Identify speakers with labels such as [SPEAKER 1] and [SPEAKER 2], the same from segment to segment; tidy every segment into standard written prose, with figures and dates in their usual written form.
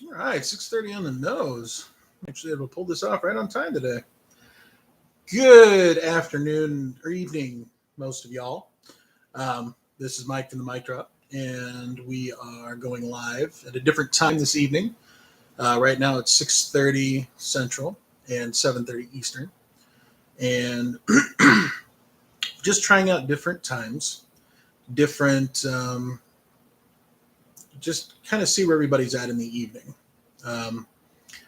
[SPEAKER 1] All right, 6:30 on the nose. Actually able to pull this off right on time today. Good afternoon or evening, most of y'all. This is Mike from the Mic Drop, and we are going live at a different time this evening. Right now it's 6:30 Central and 7:30 Eastern, and just trying out different times, different, just kind of see where everybody's at in the evening. Um,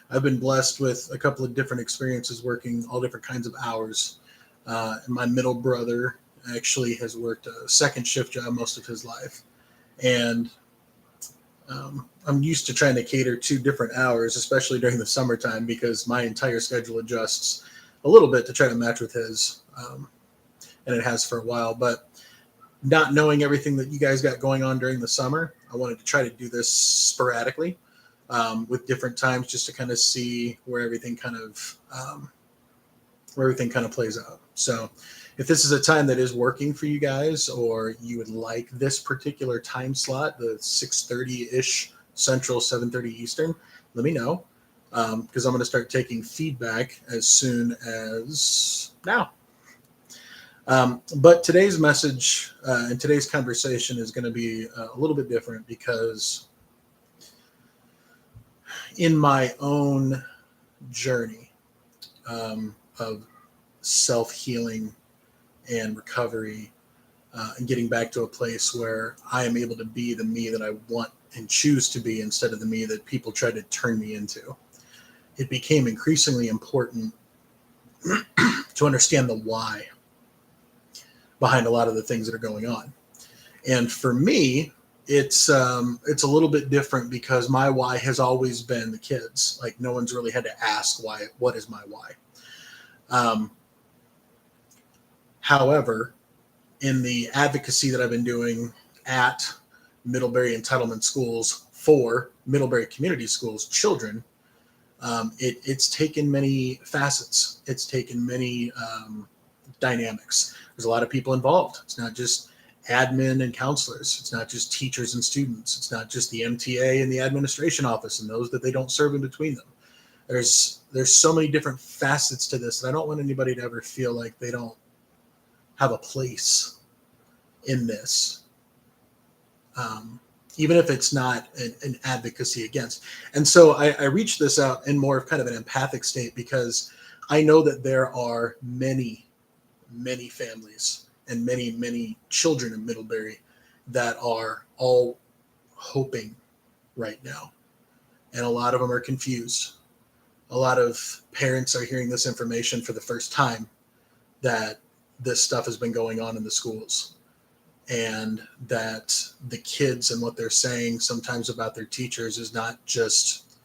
[SPEAKER 1] I've been blessed with a couple of different experiences working all different kinds of hours. And my middle brother actually has worked a second shift job most of his life. And I'm used to trying to cater to different hours, especially during the summertime, because my entire schedule adjusts a little bit to try to match with his. And it has for a while. But not knowing everything that you guys got going on during the summer, I wanted to try to do this sporadically with different times just to kind of see where everything kind of plays out. So if this is a time that is working for you guys, or you would like this particular time slot, the 6:30 ish Central, 7:30 Eastern, let me know because I'm going to start taking feedback as soon as now. But today's message and today's conversation is going to be a little bit different because in my own journey of self healing and recovery and getting back to a place where I am able to be the me that I want and choose to be instead of the me that people try to turn me into, it became increasingly important to understand the why behind a lot of the things that are going on. And for me, it's a little bit different because my why has always been the kids. Like no one's really had to ask why. What is my why? Um, However, in the advocacy that I've been doing at Middlebury Entitlement Schools for Middlebury Community Schools children, it's taken many facets. It's taken many dynamics. There's a lot of people involved. It's not just admin and counselors. It's not just teachers and students. It's not just the MTA and the administration office and those that they don't serve in between them. There's so many different facets to this, and I don't want anybody to ever feel like they don't have a place in this, even if it's not an advocacy against. And so I reached this out in more of kind of an empathic state because I know that there are many families and many children in Middlebury that are all hoping right now. And a lot of them are confused. A lot of parents are hearing this information for the first time that this stuff has been going on in the schools, and that the kids and what they're saying sometimes about their teachers is not just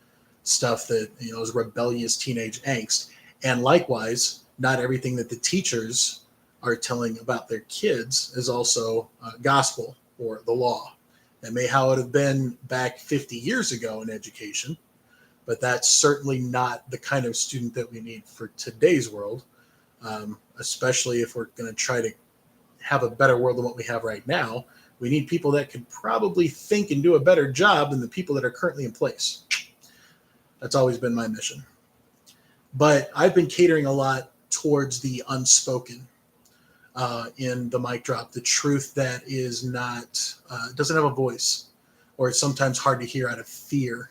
[SPEAKER 1] stuff that is rebellious teenage angst. And likewise, not everything that the teachers are telling about their kids is also gospel or the law. That may how it have been back 50 years ago in education, but that's certainly not the kind of student that we need for today's world, especially if we're going to try to have a better world than what we have right now. We need people that could probably think and do a better job than the people that are currently in place. That's always been my mission. But I've been catering a lot towards the unspoken in the mic drop, the truth that is not, doesn't have a voice, or it's sometimes hard to hear out of fear.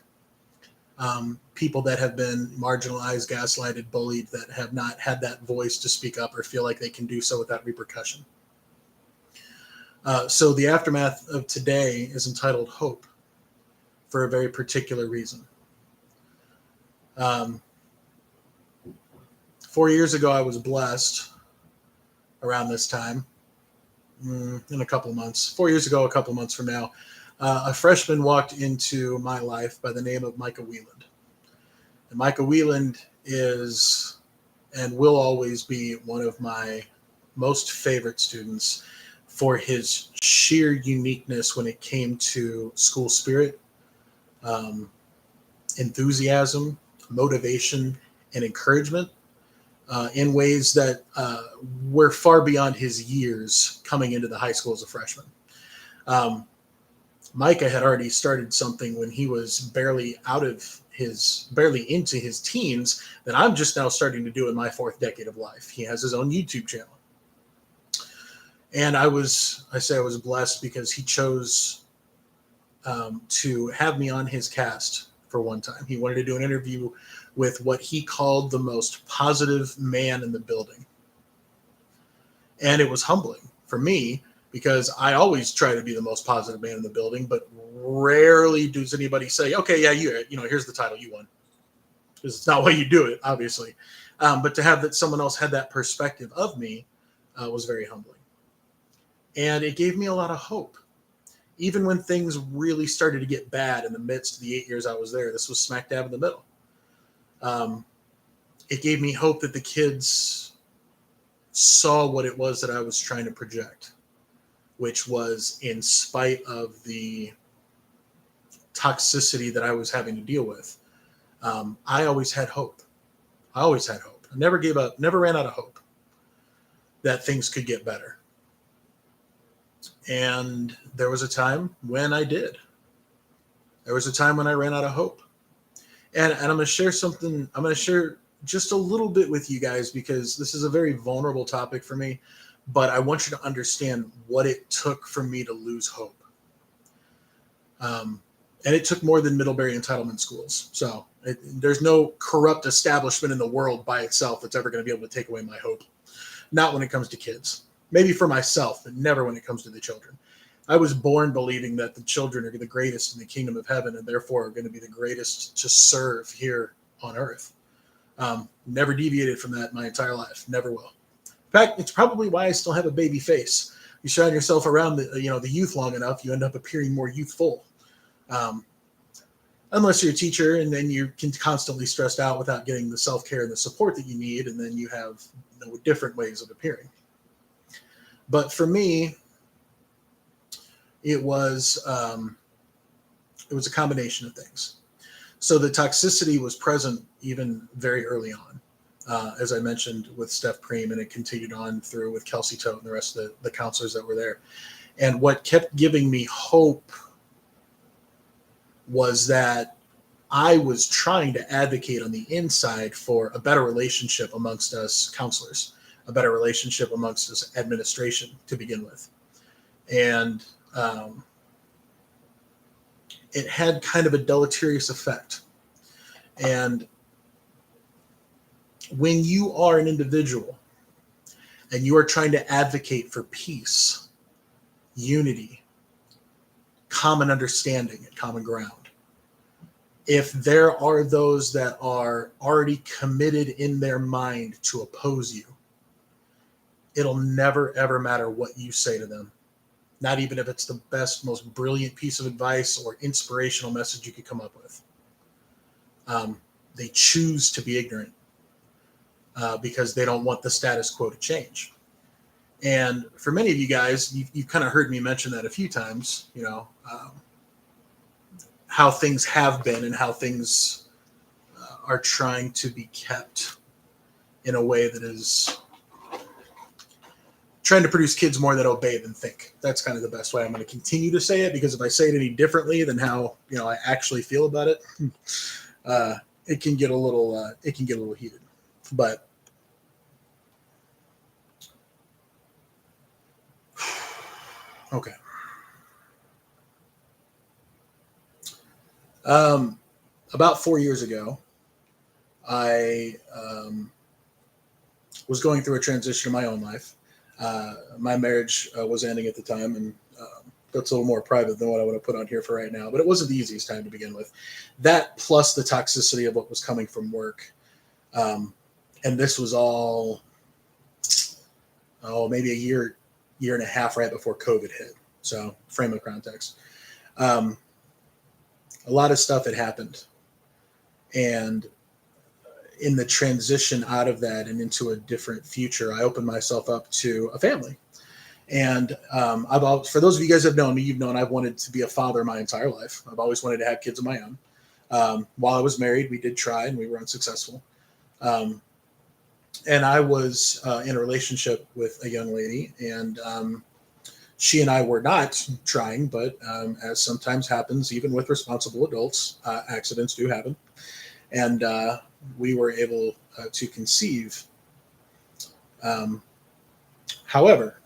[SPEAKER 1] People that have been marginalized, gaslighted, bullied, that have not had that voice to speak up or feel like they can do so without repercussion. So the aftermath of today is entitled Hope for a very particular reason. 4 years ago, I was blessed around this time, in a couple of months. 4 years ago, a couple of months from now, a freshman walked into my life by the name of Micah Wieland. And Micah Wieland is and will always be one of my most favorite students for his sheer uniqueness when it came to school spirit, enthusiasm, motivation, and encouragement in ways that were far beyond his years coming into the high school as a freshman. Um, Micah had already started something when he was barely into his teens that I'm just now starting to do in my fourth decade of life. He has his own YouTube channel. And I say I was blessed because he chose to have me on his cast for one time. He wanted to do an interview with what he called the most positive man in the building. And it was humbling for me because I always try to be the most positive man in the building, but rarely does anybody say, okay, yeah, here's the title you won. Because it's not why you do it, obviously. But to have that someone else had that perspective of me was very humbling. And it gave me a lot of hope. Even when things really started to get bad in the midst of the 8 years I was there, this was smack dab in the middle. It gave me hope that the kids saw what it was that I was trying to project, which was in spite of the toxicity that I was having to deal with. I always had hope. I never gave up, never ran out of hope that things could get better. And there was a time when I did. There was a time when I ran out of hope. And I'm going to share something. I'm going to share just a little bit with you guys because this is a very vulnerable topic for me. But I want you to understand what it took for me to lose hope. And it took more than Middlebury entitlement schools. So there's no corrupt establishment in the world by itself that's ever going to be able to take away my hope. Not when it comes to kids. Maybe for myself, but never when it comes to the children. I was born believing that the children are the greatest in the kingdom of heaven and therefore are going to be the greatest to serve here on earth. Never deviated from that my entire life. Never will. In fact, it's probably why I still have a baby face. You shine yourself around the youth long enough, you end up appearing more youthful. Unless you're a teacher and then you can constantly stressed out without getting the self-care and the support that you need, and then you have different ways of appearing. But for me, it was a combination of things. So the toxicity was present even very early on, as I mentioned with Steph Preem, and it continued on through with Kelsey Tote and the rest of the counselors that were there. And what kept giving me hope was that I was trying to advocate on the inside for a better relationship amongst us counselors, a better relationship amongst us administration to begin with. And it had kind of a deleterious effect. And when you are an individual and you are trying to advocate for peace, unity, common understanding, and common ground, if there are those that are already committed in their mind to oppose you, it'll never, ever matter what you say to them. Not even if it's the best, most brilliant piece of advice or inspirational message you could come up with. They choose to be ignorant because they don't want the status quo to change. And for many of you guys, you've kind of heard me mention that a few times, how things have been and how things are trying to be kept in a way that is trying to produce kids more that obey than think. That's kind of the best way I'm going to continue to say it, because if I say it any differently than how I actually feel about it, it can get a little heated. But okay. About 4 years ago, I was going through a transition in my own life. My marriage was ending at the time, and that's a little more private than what I want to put on here for right now. But it wasn't the easiest time to begin with. That plus the toxicity of what was coming from work. And this was all, maybe a year and a half right before COVID hit. So frame of context. A lot of stuff had happened. And in the transition out of that and into a different future, I opened myself up to a family. And for those of you guys that have known me, you've known I've wanted to be a father my entire life. I've always wanted to have kids of my own. While I was married, we did try and we were unsuccessful. And I was in a relationship with a young lady, and She and I were not trying, but as sometimes happens, even with responsible adults, accidents do happen. And we were able to conceive. Um, However,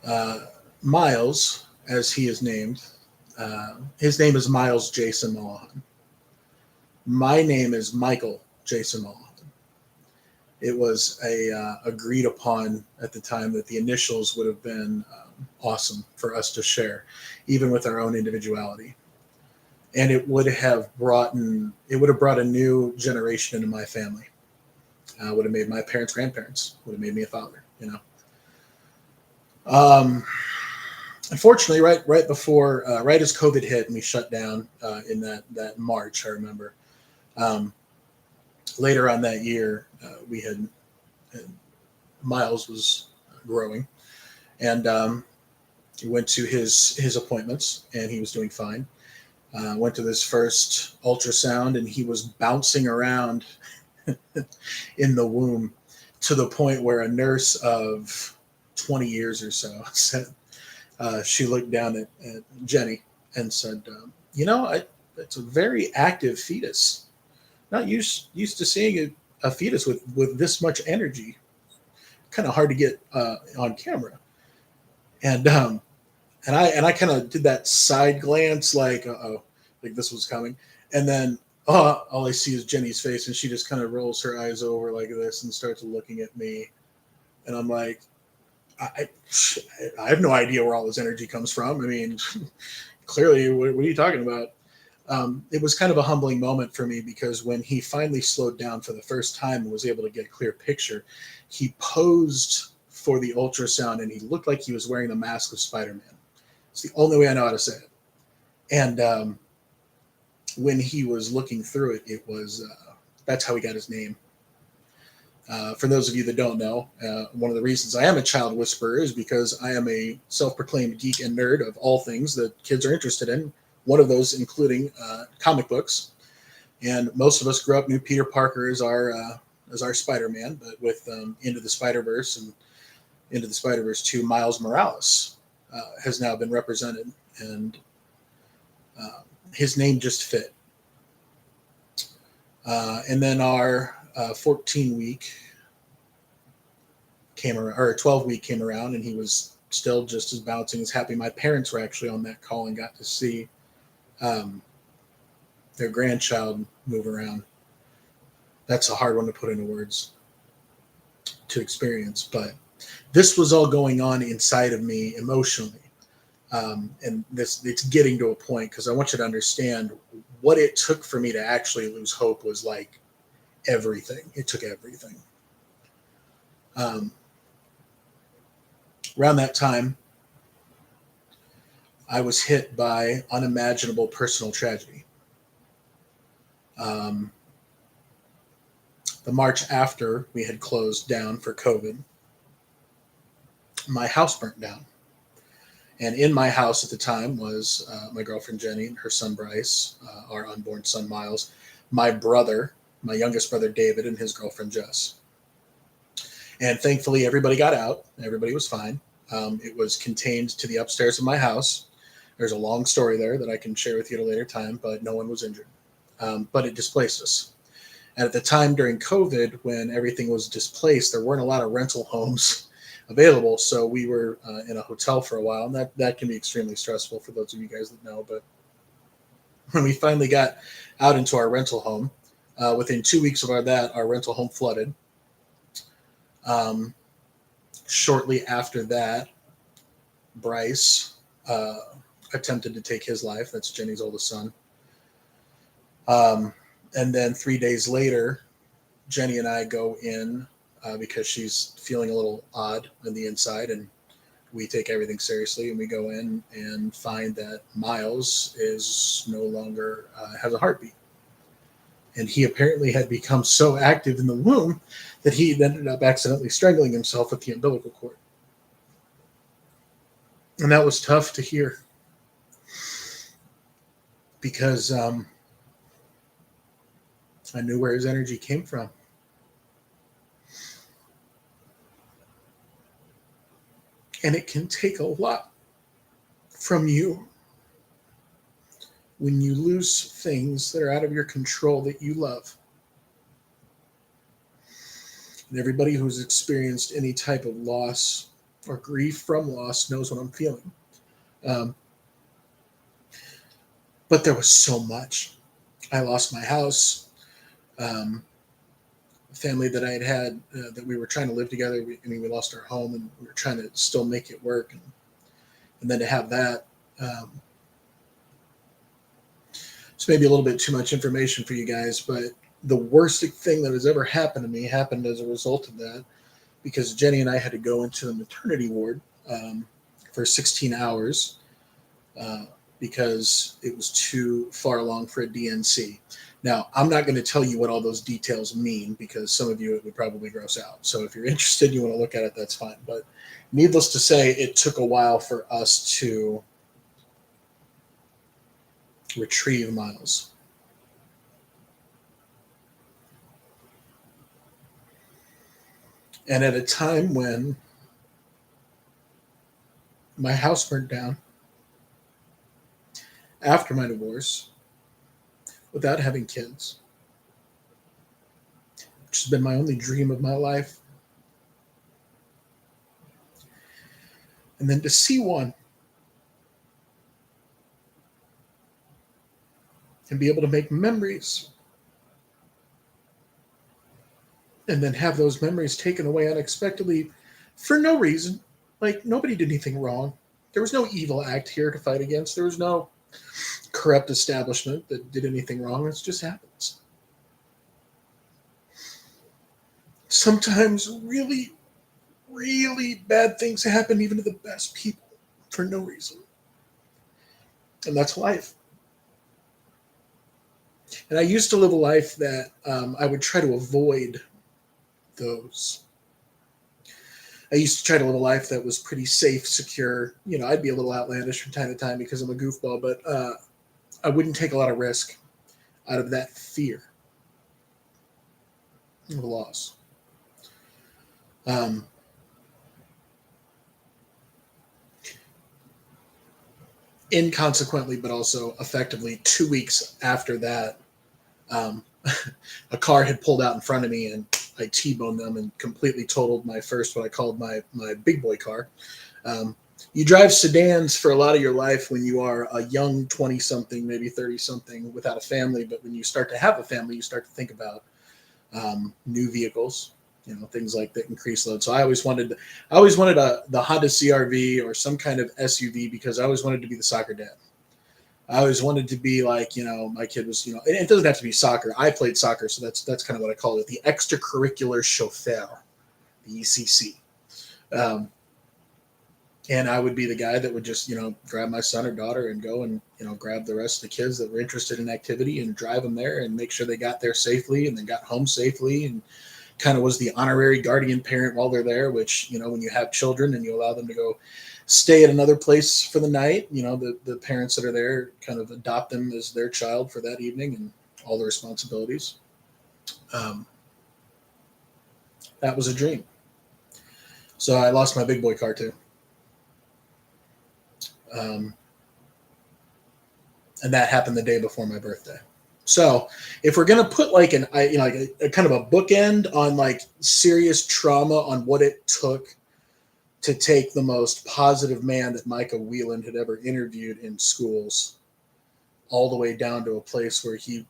[SPEAKER 1] uh, Miles, as he is named, his name is Miles Jason Mulholland. My name is Michael Jason Mulholland. It was agreed upon at the time that the initials would have been awesome for us to share, even with our own individuality. And it would have brought a new generation into my family. Would have made my parents grandparents. Would have made me a father. You know. Unfortunately, right before, right as COVID hit and we shut down in that March, I remember. Um, Later on that year, we had Miles was growing, and he went to his appointments, and he was doing fine. Went to this first ultrasound, and he was bouncing around in the womb to the point where a nurse of 20 years or so said, she looked down at Jenny and said, it's a very active fetus. Not used to seeing a fetus with this much energy. Kind of hard to get on camera. And I kind of did that side glance, like, oh, like this was coming. And then all I see is Jenny's face, and she just kind of rolls her eyes over like this and starts looking at me. And I'm like, I, I have no idea where all this energy comes from. I mean, clearly, what are you talking about? It was kind of a humbling moment for me because when he finally slowed down for the first time and was able to get a clear picture, he posed for the ultrasound and he looked like he was wearing the mask of Spider-Man. It's the only way I know how to say it. And when he was looking through it, it was that's how he got his name. For those of you that don't know, one of the reasons I am a child whisperer is because I am a self-proclaimed geek and nerd of all things that kids are interested in. One of those including comic books. And most of us grew up knew Peter Parker as our Spider-Man, but with Into the Spider-Verse and Into the Spider-Verse 2, Miles Morales has now been represented, and his name just fit. And then our 14-week came around, or 12-week came around, and he was still just as bouncing, as happy. My parents were actually on that call and got to see their grandchild move around. That's a hard one to put into words, to experience, but this was all going on inside of me emotionally. And it's getting to a point, because I want you to understand what it took for me to actually lose hope was like everything. It took everything. Around that time, I was hit by unimaginable personal tragedy. Um, the March after we had closed down for COVID, my house burnt down. And in my house at the time was my girlfriend Jenny, her son Bryce, our unborn son Miles, my brother, my youngest brother David, and his girlfriend Jess. And thankfully, everybody got out. Everybody was fine. It was contained to the upstairs of my house. There's a long story there that I can share with you at a later time, but no one was injured. But it displaced us. And at the time during COVID, when everything was displaced, there weren't a lot of rental homes available. So we were in a hotel for a while, and that can be extremely stressful for those of you guys that know. But when we finally got out into our rental home, within 2 weeks of our rental home flooded. Shortly after that, Bryce attempted to take his life. That's Jenny's oldest son. And then 3 days later, Jenny and I go in because she's feeling a little odd on the inside, and we take everything seriously, and we go in and find that Miles is no longer has a heartbeat. And he apparently had become so active in the womb that he ended up accidentally strangling himself with the umbilical cord. And that was tough to hear because I knew where his energy came from. And it can take a lot from you when you lose things that are out of your control that you love. And everybody who's experienced any type of loss or grief from loss knows what I'm feeling. Um, but there was so much. I lost my house. Family that I had that we were trying to live together. We lost our home, and we were trying to still make it work. And then to have that, it's maybe a little bit too much information for you guys, but the worst thing that has ever happened to me happened as a result of that, because Jenny and I had to go into the maternity ward for 16 hours because it was too far along for a DNC. Now, I'm not going to tell you what all those details mean because some of you it would probably gross out. So if you're interested, you want to look at it, that's fine. But needless to say, it took a while for us to retrieve Miles. And at a time when my house burned down after my divorce, without having kids, which has been my only dream of my life. And then to see one and be able to make memories and then have those memories taken away unexpectedly for no reason. Like, nobody did anything wrong. There was no evil act here to fight against. There was no corrupt establishment that did anything wrong. It just happens. Sometimes really, really bad things happen even to the best people for no reason. And that's life. And I used to live a life that I would try to avoid those. I used to try to live a life that was pretty safe, secure. You know, I'd be a little outlandish from time to time because I'm a goofball, but I wouldn't take a lot of risk out of that fear of loss. Inconsequently, but also effectively, 2 weeks after that, a car had pulled out in front of me and I T-boned them and completely totaled my first, what I called my big boy car. You drive sedans for a lot of your life when you are a young 20-something, maybe 30-something without a family. But when you start to have a family, you start to think about new vehicles, you know, things like that increase load. So I always wanted the Honda CRV or some kind of SUV because I always wanted to be the soccer dad. I always wanted to be like, you know, my kid was, you know, it doesn't have to be soccer. I played soccer, so that's kind of what I call it, the extracurricular chauffeur, the ECC. And I would be the guy that would just, you know, grab my son or daughter and go and, you know, grab the rest of the kids that were interested in activity and drive them there and make sure they got there safely and then got home safely, and kind of was the honorary guardian parent while they're there, which, you know, when you have children and you allow them to go stay at another place for the night, you know, the parents that are there kind of adopt them as their child for that evening and all the responsibilities. That was a dream. So I lost my big boy car too. Um, and that happened the day before my birthday. So if we're gonna put like like a kind of a bookend on like serious trauma on what it took to take the most positive man that Micah Whelan had ever interviewed in schools, all the way down to a place where he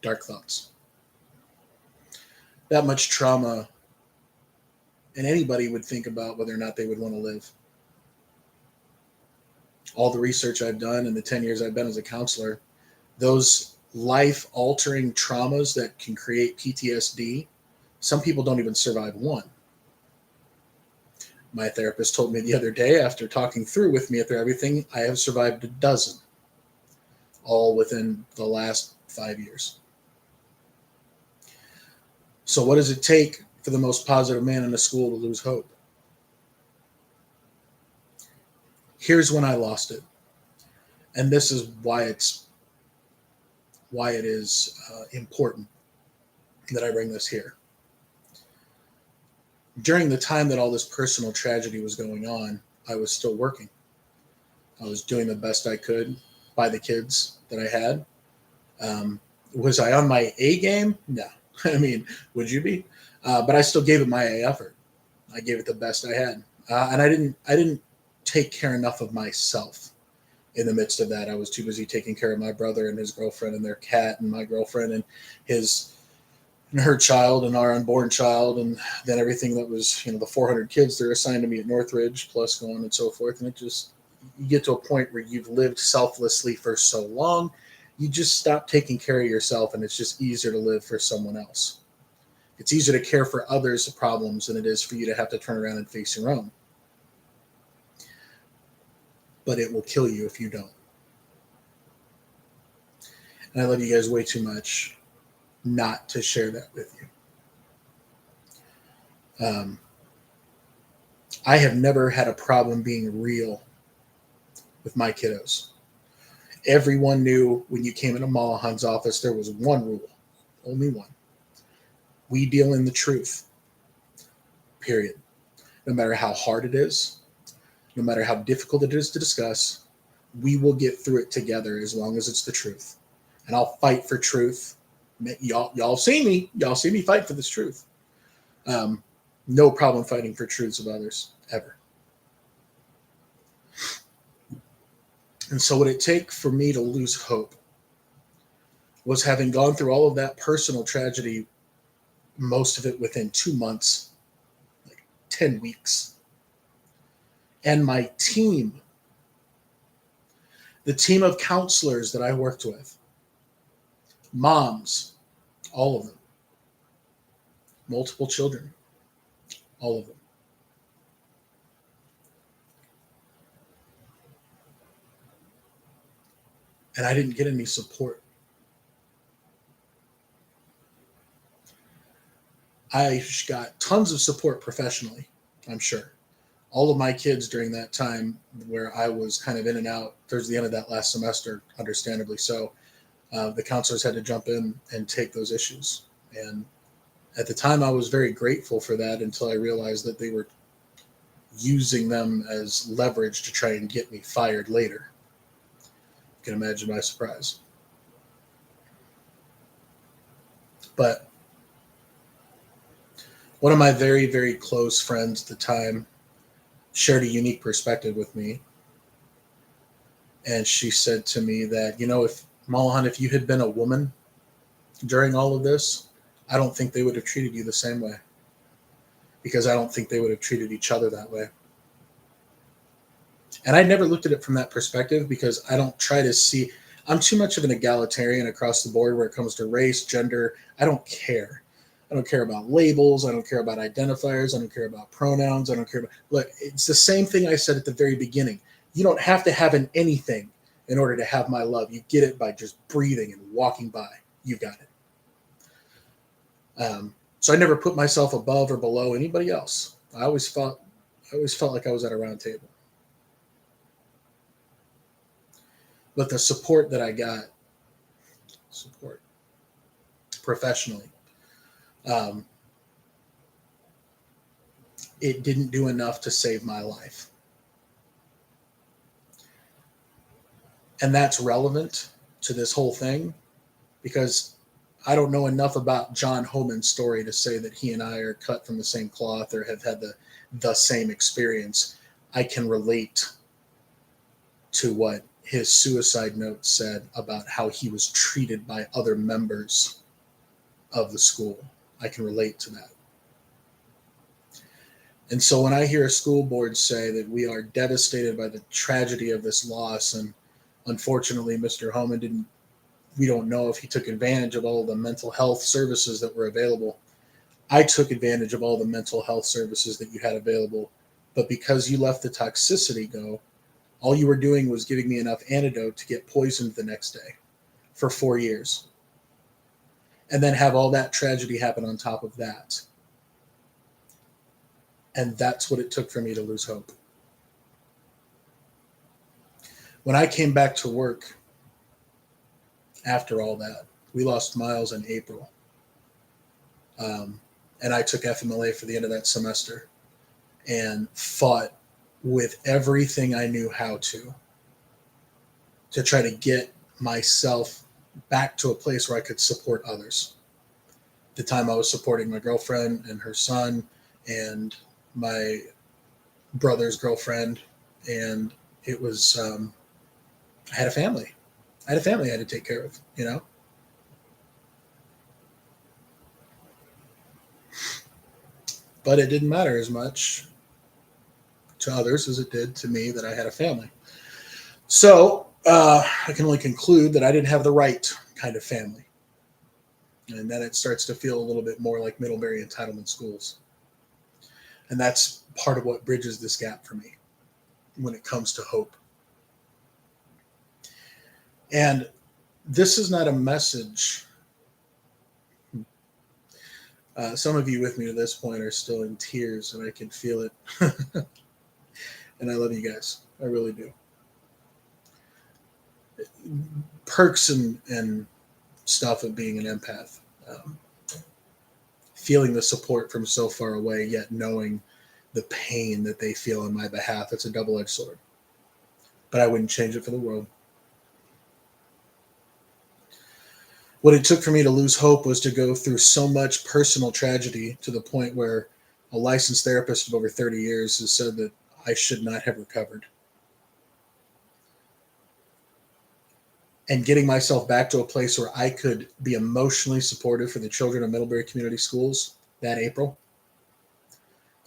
[SPEAKER 1] dark thoughts. That much trauma, and anybody would think about whether or not they would want to live. All the research I've done in the 10 years I've been as a counselor, those life-altering traumas that can create PTSD, some people don't even survive one. My therapist told me the other day, after talking through with me after everything, I have survived a dozen, all within the last 5 years. So what does it take for the most positive man in a school to lose hope? Here's when I lost it. And this is why it is important that I bring this here. During the time that all this personal tragedy was going on, I was still working. I was doing the best I could by the kids that I had. Was I on my A game? No. I mean, would you be? But I still gave it my A effort. I gave it the best I had, and I didn't take care enough of myself in the midst of that. I was too busy taking care of my brother and his girlfriend and their cat, and my girlfriend and his and her child and our unborn child, and then everything that was, the 400 kids they're assigned to me at Northridge, plus going and so forth. And it just, you get to a point where you've lived selflessly for so long, you just stop taking care of yourself, and it's just easier to live for someone else. It's easier to care for others' problems than it is for you to have to turn around and face your own. But it will kill you if you don't. And I love you guys way too much not to share that with you. I have never had a problem being real with my kiddos. Everyone knew when you came into Malahan's office, there was one rule, only one. We deal in the truth, period. No matter how hard it is, no matter how difficult it is to discuss, we will get through it together as long as it's the truth. And I'll fight for truth. Y'all see me. Y'all see me fight for this truth. No problem fighting for truths of others, ever. And so what it took for me to lose hope was having gone through all of that personal tragedy, most of it within 2 months, like 10 weeks. And my team, the team of counselors that I worked with, moms, all of them, multiple children, all of them. And I didn't get any support. I got tons of support professionally, I'm sure. All of my kids during that time where I was kind of in and out towards the end of that last semester, understandably so, the counselors had to jump in and take those issues. And at the time, I was very grateful for that until I realized that they were using them as leverage to try and get me fired later. You can imagine my surprise. But one of my very, very close friends at the time shared a unique perspective with me. And she said to me that, if Malahan, if you had been a woman during all of this, I don't think they would have treated you the same way. Because I don't think they would have treated each other that way. And I never looked at it from that perspective because I don't try to see, I'm too much of an egalitarian across the board where it comes to race, gender. I don't care. I don't care about labels. I don't care about identifiers. I don't care about pronouns. I don't care about, look, it's the same thing I said at the very beginning. You don't have to have an anything in order to have my love. You get it by just breathing and walking by. You got it. So I never put myself above or below anybody else. I always felt like I was at a round table. But the support that I got, professionally, it didn't do enough to save my life. And that's relevant to this whole thing because I don't know enough about John Homan's story to say that he and I are cut from the same cloth or have had the same experience. I can relate to what his suicide note said about how he was treated by other members of the school. I can relate to that. And so when I hear a school board say that we are devastated by the tragedy of this loss, and unfortunately, Mr. Homan we don't know if he took advantage of all of the mental health services that were available. I took advantage of all the mental health services that you had available, but because you let the toxicity go, all you were doing was giving me enough antidote to get poisoned the next day for 4 years. And then have all that tragedy happen on top of that. And that's what it took for me to lose hope. When I came back to work after all that, we lost Miles in April. and I took FMLA for the end of that semester and fought with everything I knew how to try to get myself back to a place where I could support others. At the time I was supporting my girlfriend and her son and my brother's girlfriend, and it was I had a family. I had a family I had to take care of, you know? But it didn't matter as much to others as it did to me that I had a family. So I can only conclude that I didn't have the right kind of family. And then it starts to feel a little bit more like Middlebury entitlement schools. And that's part of what bridges this gap for me when it comes to hope. And this is not a message. Some of you with me to this point are still in tears, and I can feel it. And I love you guys. I really do. Perks and stuff of being an empath. Feeling the support from so far away, yet knowing the pain that they feel on my behalf. It's a double-edged sword. But I wouldn't change it for the world. What it took for me to lose hope was to go through so much personal tragedy to the point where a licensed therapist of over 30 years has said that I should not have recovered. And getting myself back to a place where I could be emotionally supportive for the children of Middlebury Community Schools that April,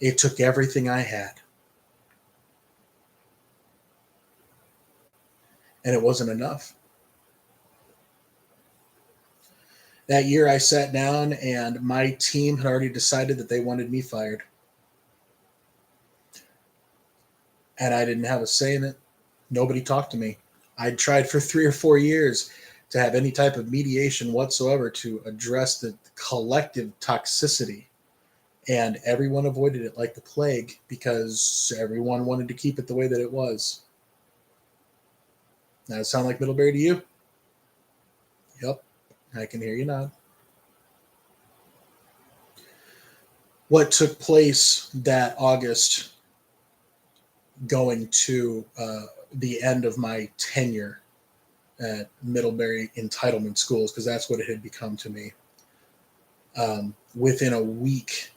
[SPEAKER 1] it took everything I had. And it wasn't enough. That year I sat down and my team had already decided that they wanted me fired. And I didn't have a say in it. Nobody talked to me. I'd tried for 3 or 4 years to have any type of mediation whatsoever to address the collective toxicity. And everyone avoided it like the plague because everyone wanted to keep it the way that it was. Now, does it sound like Middlebury to you? Yep, I can hear you nod. What took place that August going to the end of my tenure at Middlebury entitlement schools, because that's what it had become to me. Within a week,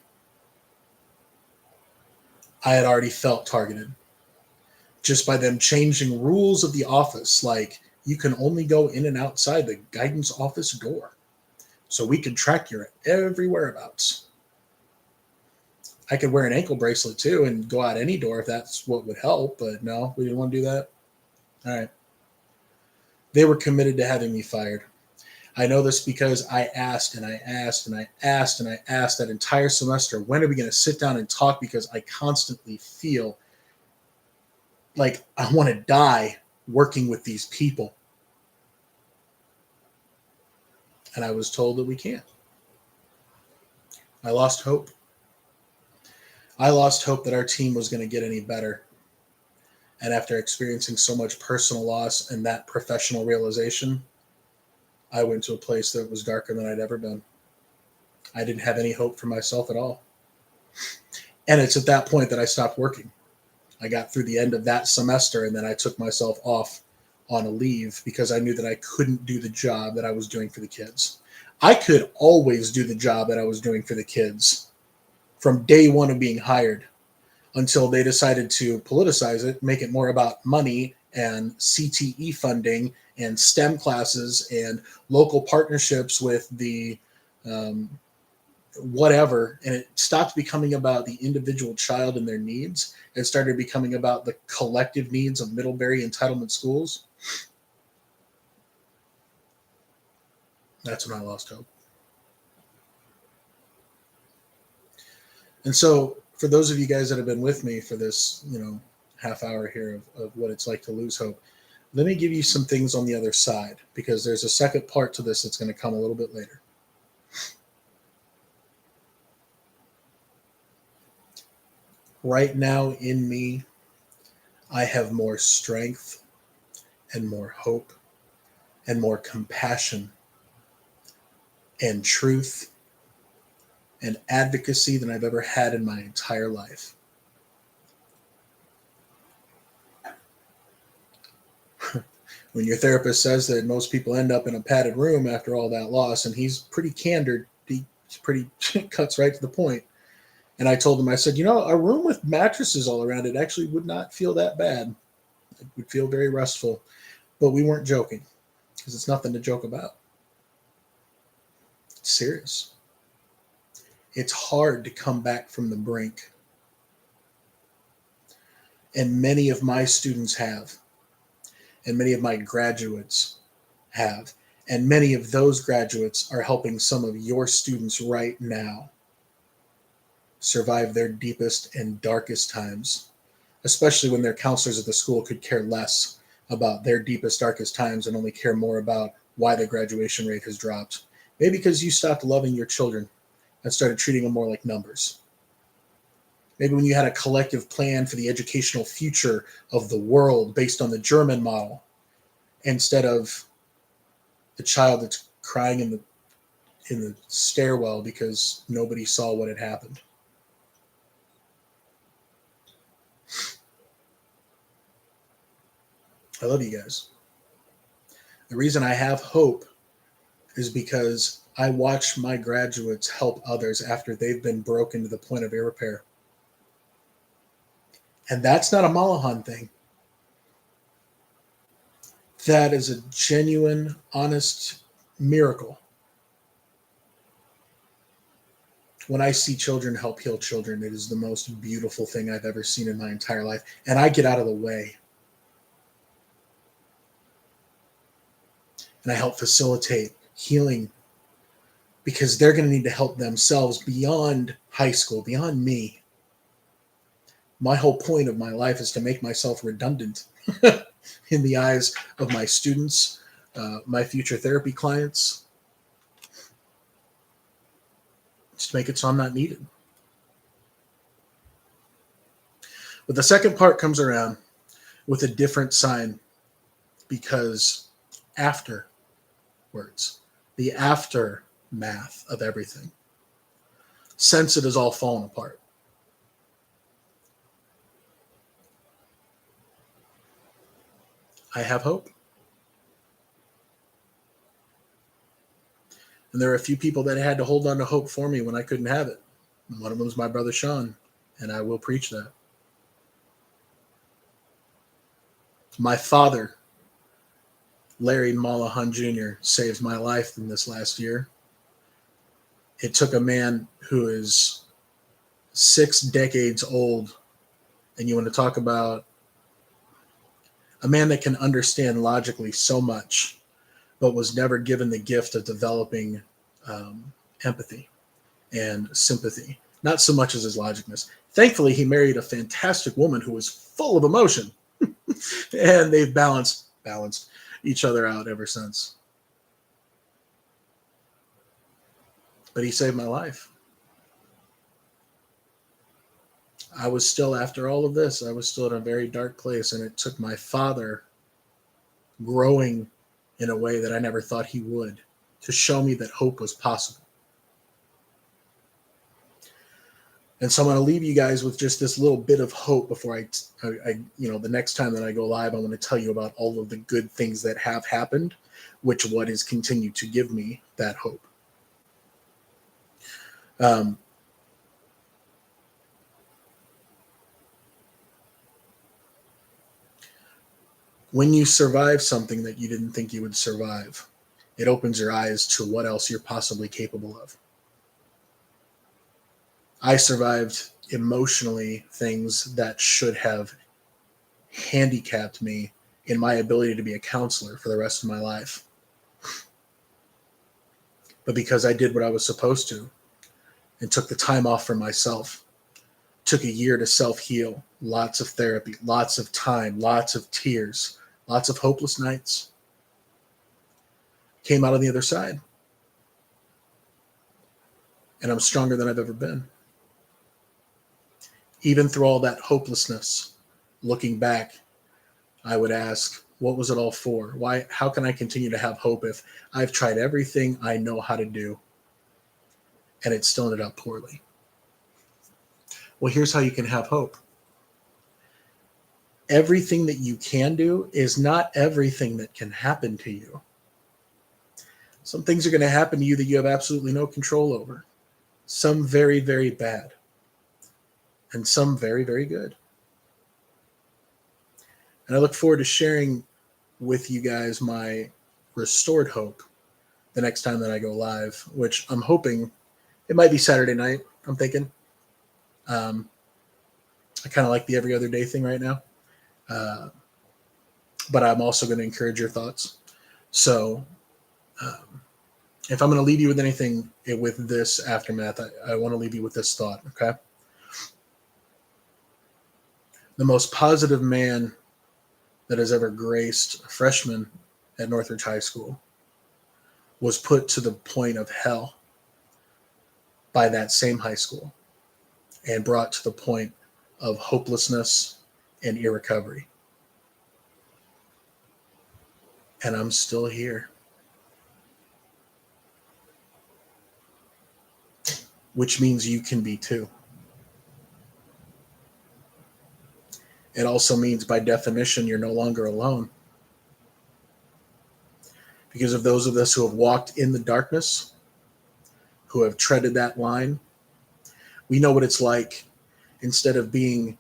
[SPEAKER 1] I had already felt targeted just by them changing rules of the office. Like, you can only go in and outside the guidance office door, so we could track your every whereabouts. I could wear an ankle bracelet too and go out any door if that's what would help, but no, we didn't want to do that. All right. They were committed to having me fired. I know this because I asked and I asked and I asked and I asked that entire semester, when are we going to sit down and talk? Because I constantly feel like I want to die working with these people. And I was told that we can't. I lost hope. I lost hope that our team was going to get any better. And after experiencing so much personal loss and that professional realization, I went to a place that was darker than I'd ever been. I didn't have any hope for myself at all. And it's at that point that I stopped working. I got through the end of that semester, and then I took myself off on a leave because I knew that I couldn't do the job that I was doing for the kids. I could always do the job that I was doing for the kids from day one of being hired until they decided to politicize it, make it more about money and CTE funding and STEM classes and local partnerships with the whatever. And it stopped becoming about the individual child and their needs. It started becoming about the collective needs of Middlebury entitlement schools. That's when I lost hope. And so for those of you guys that have been with me for this, half hour here of what it's like to lose hope, let me give you some things on the other side, because there's a second part to this that's going to come a little bit later. Right now in me, I have more strength and more hope and more compassion and truth and advocacy than I've ever had in my entire life. When your therapist says that most people end up in a padded room after all that loss, and he's pretty candid, he's pretty cuts right to the point. And I told him, I said, a room with mattresses all around it actually would not feel that bad. It would feel very restful. But we weren't joking, because it's nothing to joke about. It's serious. It's hard to come back from the brink. And many of my students have. And many of my graduates have. And many of those graduates are helping some of your students right now survive their deepest and darkest times, especially when their counselors at the school could care less about their deepest, darkest times and only care more about why the graduation rate has dropped. Maybe because you stopped loving your children and started treating them more like numbers. Maybe when you had a collective plan for the educational future of the world based on the German model, instead of the child that's crying in the stairwell because nobody saw what had happened. I love you guys. The reason I have hope is because I watch my graduates help others after they've been broken to the point of irrepair. And that's not a Malahan thing. That is a genuine, honest miracle. When I see children help heal children, it is the most beautiful thing I've ever seen in my entire life. And I get out of the way. And I help facilitate healing because they're going to need to help themselves beyond high school, beyond me. My whole point of my life is to make myself redundant in the eyes of my students, my future therapy clients, just to make it so I'm not needed. But the second part comes around with a different sign, because afterwards, the aftermath of everything, since it has all fallen apart, I have hope. And there are a few people that had to hold on to hope for me when I couldn't have it. And one of them was my brother Sean, and I will preach that. My father, Larry Malahan Jr., saved my life in this last year. It took a man who is 6 decades old, and you want to talk about a man that can understand logically so much, but was never given the gift of developing empathy and sympathy, not so much as his logicness. Thankfully, he married a fantastic woman who was full of emotion, and they've balanced each other out ever since. But he saved my life. I was still, after all of this, I was still in a very dark place, and it took my father growing in a way that I never thought he would to show me that hope was possible. And so I'm going to leave you guys with just this little bit of hope before I the next time that I go live, I want to tell you about all of the good things that have happened, which what has continued to give me that hope. When you survive something that you didn't think you would survive, it opens your eyes to what else you're possibly capable of. I survived emotionally things that should have handicapped me in my ability to be a counselor for the rest of my life. But because I did what I was supposed to and took the time off for myself, took a year to self-heal, lots of therapy, lots of time, lots of tears, lots of hopeless nights, came out on the other side. And I'm stronger than I've ever been. Even through all that hopelessness, looking back, I would ask, what was it all for? Why? How can I continue to have hope if I've tried everything I know how to do and it still ended up poorly. Well, here's how you can have hope. Everything that you can do is not everything that can happen to you. Some things are going to happen to you that you have absolutely no control over. Some very, very bad, and some very, very good. And I look forward to sharing with you guys my restored hope the next time that I go live, which I'm hoping it might be Saturday night. I'm thinking. I kind of like the every other day thing right now. But I'm also going to encourage your thoughts. So if I'm going to leave you with anything with this aftermath, I want to leave you with this thought, okay? The most positive man that has ever graced a freshman at Northridge High School was put to the point of hell by that same high school and brought to the point of hopelessness and irrecovery. And I'm still here. Which means you can be too. It also means, by definition, you're no longer alone. Because of those of us who have walked in the darkness, who have treaded that line, we know what it's like. Instead of being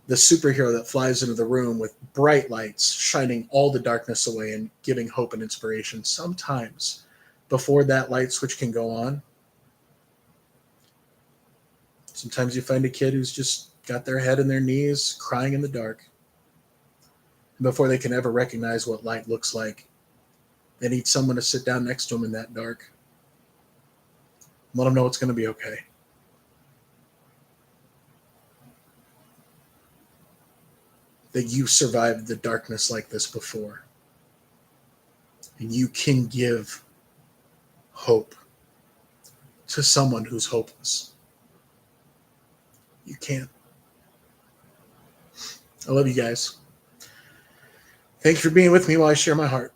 [SPEAKER 1] the superhero that flies into the room with bright lights, shining all the darkness away and giving hope and inspiration, sometimes before that light switch can go on, sometimes you find a kid who's just got their head in their knees, crying in the dark. And before they can ever recognize what light looks like, they need someone to sit down next to them in that dark. Let them know it's going to be okay. That you survived the darkness like this before. And you can give hope to someone who's hopeless. You can. I love you guys. Thanks for being with me while I share my heart.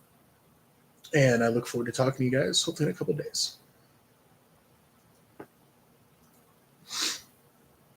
[SPEAKER 1] And I look forward to talking to you guys hopefully in a couple of days.